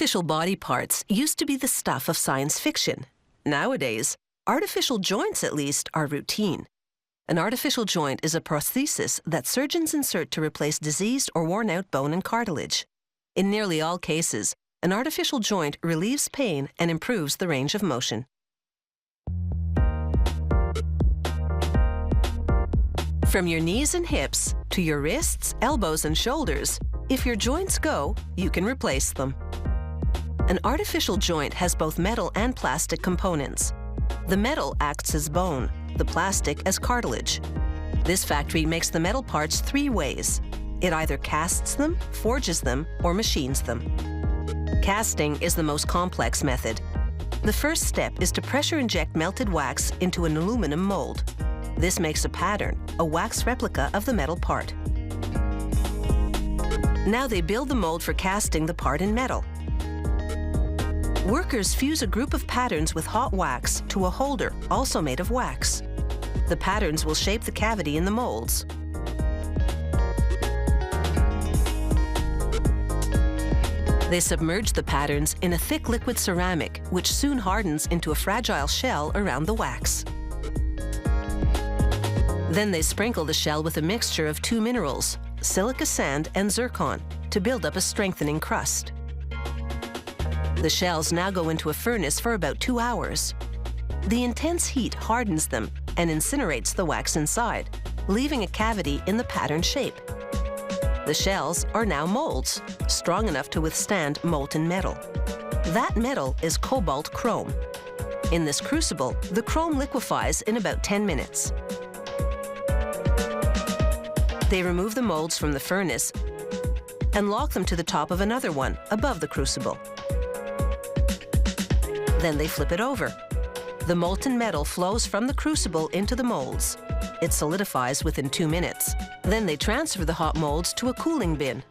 Artificial body parts used to be the stuff of science fiction. Nowadays, artificial joints, at least, are routine. An artificial joint is a prosthesis that surgeons insert to replace diseased or worn-out bone and cartilage. In nearly all cases, an artificial joint relieves pain and improves the range of motion. From your knees and hips to your wrists, elbows, and shoulders, if your joints go, you can replace them. An artificial joint has both metal and plastic components. The metal acts as bone, the plastic as cartilage. This factory makes the metal parts three ways. It either casts them, forges them, or machines them. Casting is the most complex method. The first step is to pressure inject melted wax into an aluminum mold. This makes a pattern, a wax replica of the metal part. Now they build the mold for casting the part in metal. Workers fuse a group of patterns with hot wax to a holder, also made of wax. The patterns will shape the cavity in the molds. They submerge the patterns in a thick liquid ceramic, which soon hardens into a fragile shell around the wax. Then they sprinkle the shell with a mixture of two minerals, silica sand and zircon, to build up a strengthening crust. The shells now go into a furnace for about 2 hours. The intense heat hardens them and incinerates the wax inside, leaving a cavity in the pattern shape. The shells are now molds, strong enough to withstand molten metal. That metal is cobalt chrome. In this crucible, the chrome liquefies in about 10 minutes. They remove the molds from the furnace and lock them to the top of another one above the crucible. Then they flip it over. The molten metal flows from the crucible into the molds. It solidifies within 2 minutes. Then they transfer the hot molds to a cooling bin.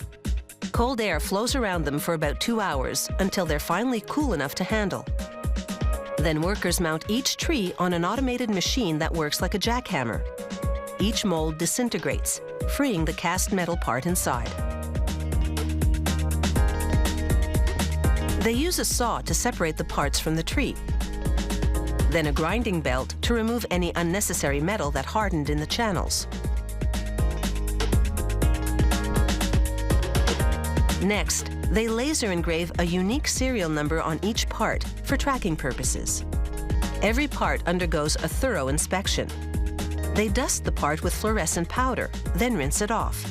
Cold air flows around them for about 2 hours until they're finally cool enough to handle. Then workers mount each tree on an automated machine that works like a jackhammer. Each mold disintegrates, freeing the cast metal part inside. They use a saw to separate the parts from the tree, then a grinding belt to remove any unnecessary metal that hardened in the channels. Next, they laser engrave a unique serial number on each part for tracking purposes. Every part undergoes a thorough inspection. They dust the part with fluorescent powder, then rinse it off.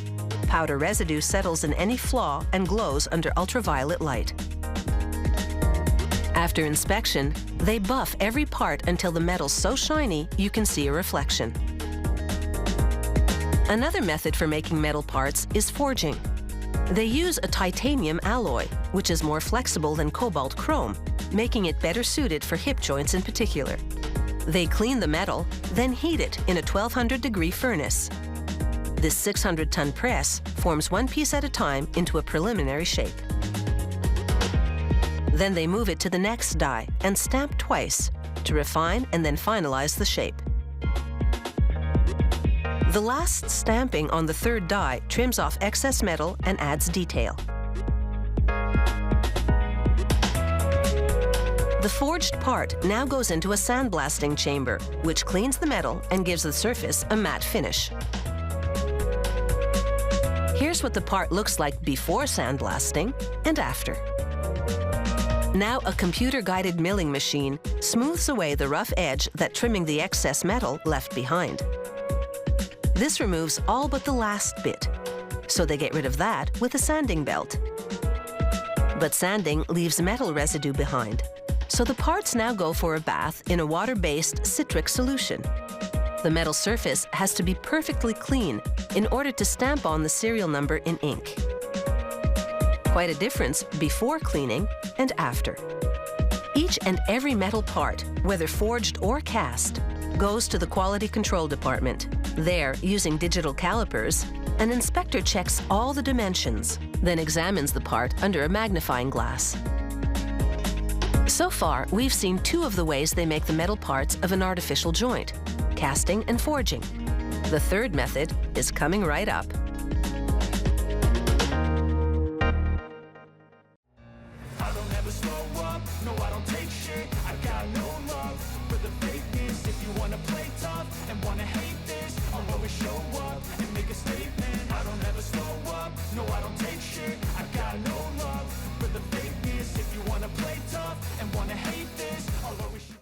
Powder residue settles in any flaw and glows under ultraviolet light. After inspection, they buff every part until the metal's so shiny you can see a reflection. Another method for making metal parts is forging. They use a titanium alloy, which is more flexible than cobalt chrome, making it better suited for hip joints in particular. They clean the metal, then heat it in a 1200-degree furnace. This 600-ton press forms one piece at a time into a preliminary shape. Then they move it to the next die and stamp twice to refine and then finalize the shape. The last stamping on the third die trims off excess metal and adds detail. The forged part now goes into a sandblasting chamber, which cleans the metal and gives the surface a matte finish. Here's what the part looks like before sandblasting and after. Now a computer-guided milling machine smooths away the rough edge that trimming the excess metal left behind. This removes all but the last bit, so they get rid of that with a sanding belt. But sanding leaves metal residue behind, so the parts now go for a bath in a water-based citric solution. The metal surface has to be perfectly clean in order to stamp on the serial number in ink. Quite a difference before cleaning and after. Each and every metal part, whether forged or cast, goes to the quality control department. There, using digital calipers, an inspector checks all the dimensions, then examines the part under a magnifying glass. So far, we've seen two of the ways they make the metal parts of an artificial joint: casting and forging. The third method is coming right up. I don't never slow up, no I don't take shit, I got no love